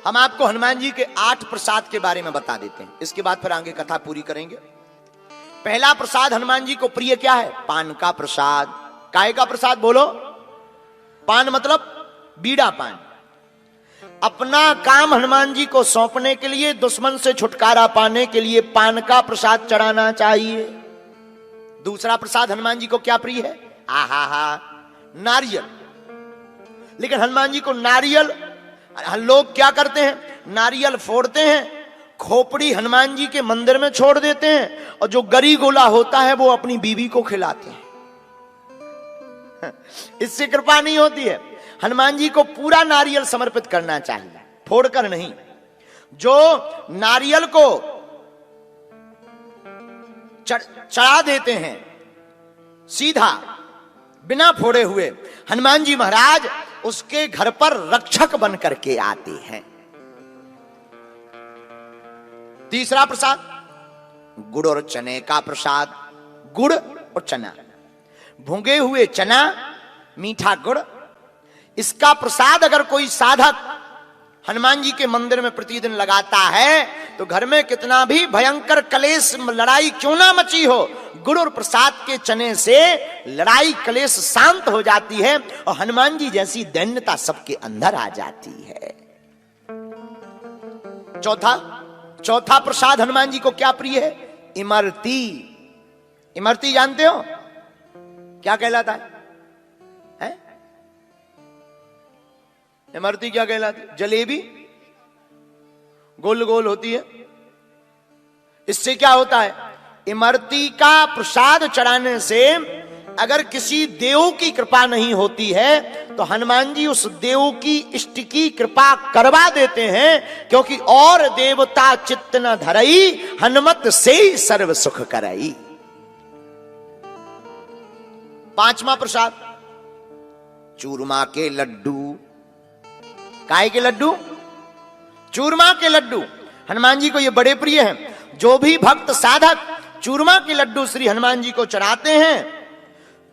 हम आपको हनुमान जी के 8 प्रसाद के बारे में बता देते हैं, इसके बाद फिर आगे कथा पूरी करेंगे। पहला प्रसाद हनुमान जी को प्रिय क्या है? पान का प्रसाद। काय का प्रसाद बोलो? पान मतलब बीड़ा पान। अपना काम हनुमान जी को सौंपने के लिए, दुश्मन से छुटकारा पाने के लिए पान का प्रसाद चढ़ाना चाहिए। दूसरा प्रसाद हनुमान जी को क्या प्रिय है? आहा हा, नारियल। लेकिन हनुमान जी को नारियल, लोग क्या करते हैं, नारियल फोड़ते हैं, खोपड़ी हनुमान जी के मंदिर में छोड़ देते हैं, और जो गरी गोला होता है वो अपनी बीवी को खिलाते हैं। इससे कृपा नहीं होती है। हनुमान जी को पूरा नारियल समर्पित करना चाहिए, फोड़कर नहीं। जो नारियल को चढ़ा देते हैं सीधा बिना फोड़े हुए, हनुमान जी महाराज उसके घर पर रक्षक बन करके आते हैं। तीसरा प्रसाद गुड़ और चने का प्रसाद। गुड़ और चना, भुंगे हुए चना, मीठा गुड़, इसका प्रसाद अगर कोई साधक हनुमान जी के मंदिर में प्रतिदिन लगाता है तो घर में कितना भी भयंकर कलेश लड़ाई क्यों ना मची हो, गुड़ और प्रसाद के चने से लड़ाई कलेश शांत हो जाती है और हनुमान जी जैसी दैन्यता सबके अंदर आ जाती है। चौथा प्रसाद हनुमान जी को क्या प्रिय है? इमरती। इमरती जानते हो क्या कहलाता है? इमरती क्या कहलाती? जलेबी गोल गोल होती है। इससे क्या होता है? इमरती का प्रसाद चढ़ाने से अगर किसी देव की कृपा नहीं होती है तो हनुमान जी उस देव की इष्ट की कृपा करवा देते हैं, क्योंकि और देवता चित्त न धरई, हनुमत से ही सर्व सुख करई। पांचवा प्रसाद चूरमा के लड्डू। काय के लड्डू? चूरमा के लड्डू हनुमान जी को ये बड़े प्रिय हैं। जो भी भक्त साधक चूरमा के लड्डू श्री हनुमान जी को चढ़ाते हैं,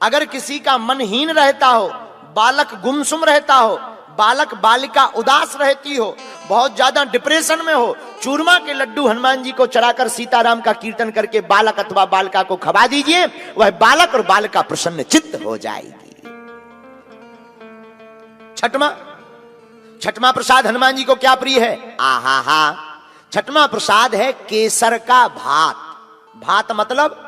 अगर किसी का मन हीन रहता हो, बालक गुमसुम रहता हो, बालक बालिका उदास रहती हो, बहुत ज्यादा डिप्रेशन में हो, चूरमा के लड्डू हनुमान जी को चढ़ाकर सीताराम का कीर्तन करके बालक अथवा बालिका को खवा दीजिए, वह बालक और बालिका प्रसन्न चित्त हो जाएगी। छठवां प्रसाद हनुमान जी को क्या प्रिय है? आहा हा, छठवां प्रसाद है केसर का भात। भात मतलब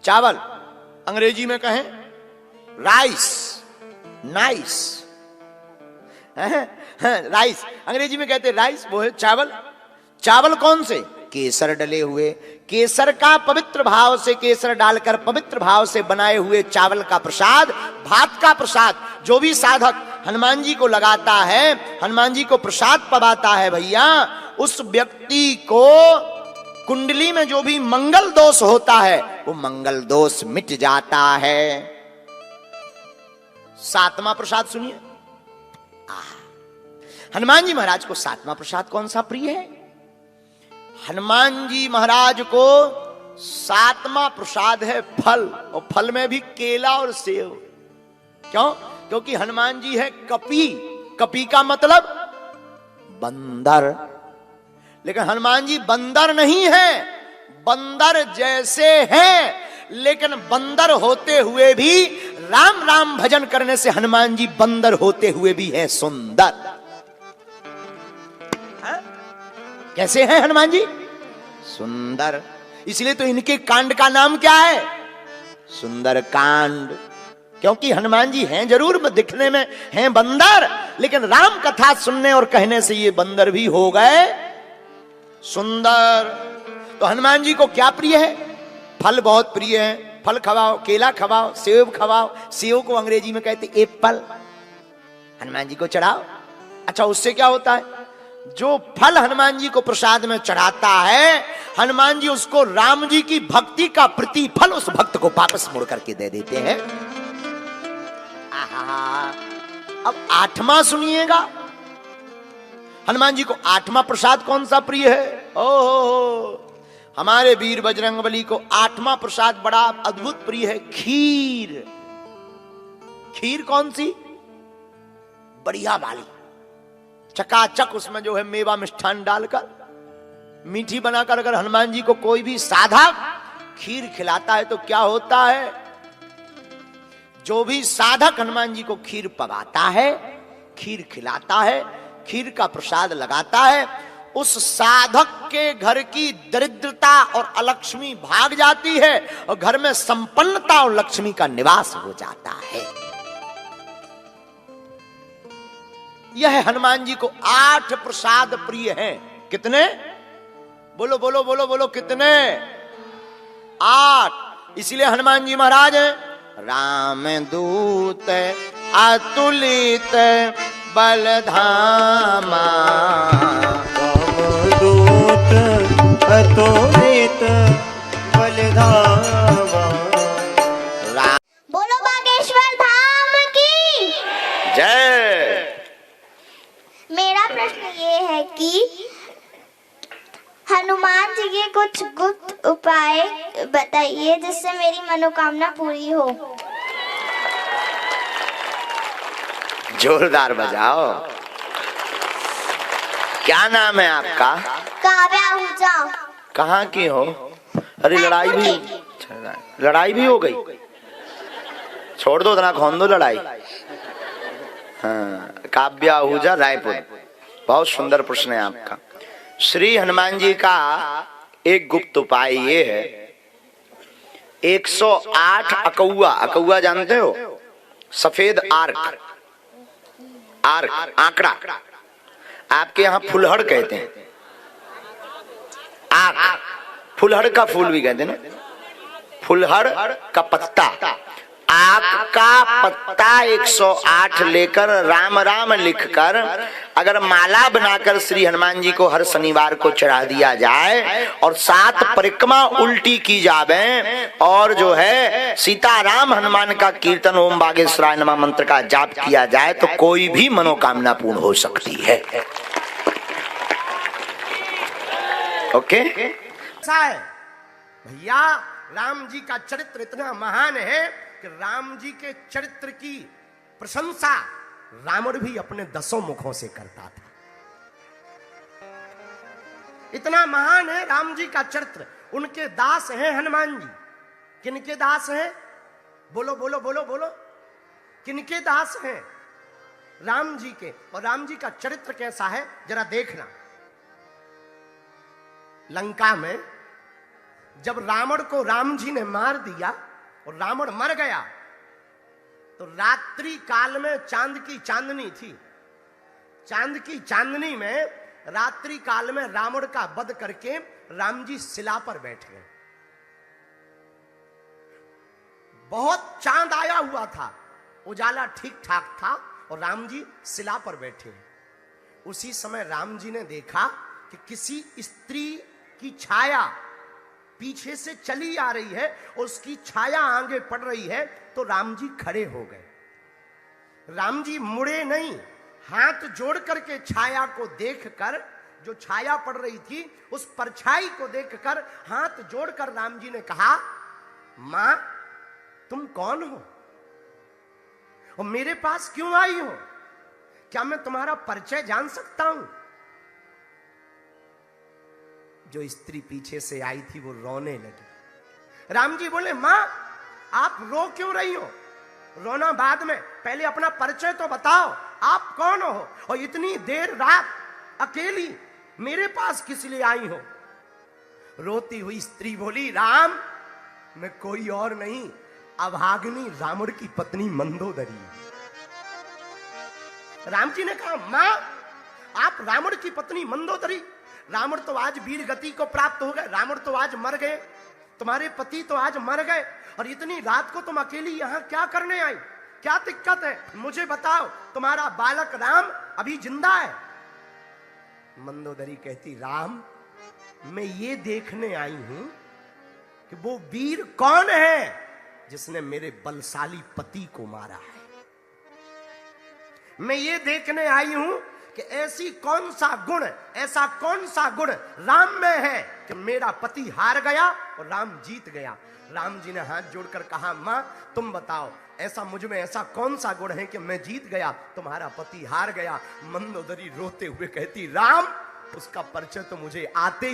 चावल, अंग्रेजी में कहें राइस। नाइस, राइस अंग्रेजी में कहते राइस, वो है चावल। चावल कौन से? केसर डले हुए। केसर का पवित्र भाव से, केसर डालकर पवित्र भाव से बनाए हुए चावल का प्रसाद, भात का प्रसाद जो भी साधक हनुमान जी को लगाता है, हनुमान जी को प्रसाद पवाता है, भैया उस व्यक्ति को कुंडली में जो भी मंगल दोष होता है वो मंगल दोष मिट जाता है। सातवां प्रसाद सुनिए। हनुमान जी महाराज को सातवां प्रसाद कौन सा प्रिय है? हनुमान जी महाराज को सातवां प्रसाद है फल, और फल में भी केला और सेव। क्यों? क्योंकि हनुमान जी है कपी। कपी का मतलब बंदर, लेकिन हनुमान जी बंदर नहीं है, बंदर जैसे हैं, लेकिन बंदर होते हुए भी राम राम भजन करने से हनुमान जी बंदर होते हुए भी है सुंदर। कैसे हैं हनुमान जी? सुंदर। इसलिए तो इनके कांड का नाम क्या है? सुंदर कांड। क्योंकि हनुमान जी हैं जरूर दिखने में हैं बंदर, लेकिन राम कथा सुनने और कहने से ये बंदर भी हो गए सुंदर। तो हनुमान जी को क्या प्रिय है? फल बहुत प्रिय है। फल खवाओ, केला खवाओ, सेब खवाओ। सेब को अंग्रेजी में कहते एप्पल, हनुमान जी को चढ़ाओ। अच्छा, उससे क्या होता है? जो फल हनुमान जी को प्रसाद में चढ़ाता है, हनुमान जी उसको राम जी की भक्ति का प्रतिफल उस भक्त को वापस मुड़ करके दे देते हैं। अब आठवां सुनिएगा। हनुमान जी को आठवां प्रसाद कौन सा प्रिय है? ओहो, हमारे वीर बजरंगबली को आठवां प्रसाद बड़ा अद्भुत प्रिय है, खीर। खीर कौन सी? बढ़िया वाली, चकाचक उसमें जो है मेवा मिष्ठान डालकर मीठी बनाकर अगर हनुमान जी को कोई भी साधक खीर खिलाता है तो क्या होता है? जो भी साधक हनुमान जी को खीर पकाता है, खीर खिलाता है, खीर का प्रसाद लगाता है, उस साधक के घर की दरिद्रता और अलक्ष्मी भाग जाती है और घर में संपन्नता और लक्ष्मी का निवास हो जाता है। यह हनुमान जी को 8 प्रसाद प्रिय हैं। कितने? बोलो बोलो बोलो बोलो, कितने? 8। इसलिए हनुमान जी महाराज हैं राम दूत अतुलित बलधामा, राम दूत अतुलित बलधामा। बोलो बागेश्वर धाम की जय। मेरा प्रश्न ये है कि हनुमान जी के कुछ गुप्त उपाय बताइए जिससे मेरी मनोकामना पूरी हो। जोरदार बजाओ। क्या नाम है आपका? काव्या आहूजा। कहाँ की हो? अरे लड़ाई भी हो गई। छोड़ दो, इतना खोन दो लड़ाई। हाँ, काव्या आहूजा, रायपुर। बहुत सुंदर प्रश्न है आपका। श्री हनुमान जी का एक गुप्त उपाय ये है, 108 अकौआ। अकौआ जानते हो? सफेद आर्क, आंकड़ा। आपके यहाँ फुलहड़ कहते हैं। आक, फुलहड़ का फूल भी कहते हैं ना, फुलहड़ का पत्ता। आक का पत्ता 108 लेकर राम राम लिखकर अगर माला बनाकर श्री हनुमान जी को हर शनिवार को चढ़ा दिया जाए और 7 परिक्रमा उल्टी की जावे और जो है सीताराम हनुमान का कीर्तन ओम बागेश्वराय नमः मंत्र का जाप किया जाए तो कोई भी मनोकामना पूर्ण हो सकती है। ओके? भैया राम जी का चरित्र इतना महान है कि राम जी के चरित्र की प्रशंसा रावण भी अपने 10 मुखों से करता था। इतना महान है राम जी का चरित्र। उनके दास हैं हनुमान जी। किनके दास हैं? बोलो बोलो बोलो बोलो, किनके दास हैं? राम जी के। और राम जी का चरित्र कैसा है जरा देखना। लंका में जब रावण को राम जी ने मार दिया और रावण मर गया तो रात्रि काल में चांद की चांदनी थी। चांद की चांदनी में रात्रि काल में रावण का वध करके राम जी शिला पर बैठ गए। बहुत चांद आया हुआ था, उजाला ठीक ठाक था और राम जी शिला पर बैठे। उसी समय राम जी ने देखा कि किसी स्त्री की छाया पीछे से चली आ रही है, उसकी छाया आगे पड़ रही है, तो राम जी खड़े हो गए। राम जी मुड़े नहीं, हाथ जोड़ करके छाया को देखकर, जो छाया पड़ रही थी उस परछाई को देखकर हाथ जोड़कर राम जी ने कहा, मां तुम कौन हो और मेरे पास क्यों आई हो? क्या मैं तुम्हारा परिचय जान सकता हूं? जो स्त्री पीछे से आई थी वो रोने लगी। राम जी बोले, मां आप रो क्यों रही हो? रोना बाद में, पहले अपना परिचय तो बताओ, आप कौन हो और इतनी देर रात अकेली मेरे पास किस लिए आई हो? रोती हुई स्त्री बोली, राम मैं कोई और नहीं, अभागिनी रावण की पत्नी मंदोदरी। राम जी ने कहा, मां आप रावण की पत्नी मंदोदरी? रावण तो आज वीर गति को प्राप्त हो गए, रावण तो आज मर गए, तुम्हारे पति तो आज मर गए और इतनी रात को तुम अकेली यहां क्या करने आई? क्या दिक्कत है मुझे बताओ, तुम्हारा बालक राम अभी जिंदा है? मंदोदरी कहती, राम मैं ये देखने आई हूं कि वो वीर कौन है जिसने मेरे बलशाली पति को मारा है। मैं ये देखने आई हूं कि ऐसी कौन सा गुण, ऐसा कौन सा गुण राम में है कि मेरा पति हार गया और राम जीत गया। राम जी ने हाथ जोड़कर कहा, मां तुम बताओ ऐसा मुझ में ऐसा कौन सा गुण है कि मैं जीत गया, तुम्हारा पति हार गया। मंदोदरी रोते हुए कहती, राम, उसका परिचय तो मुझे आते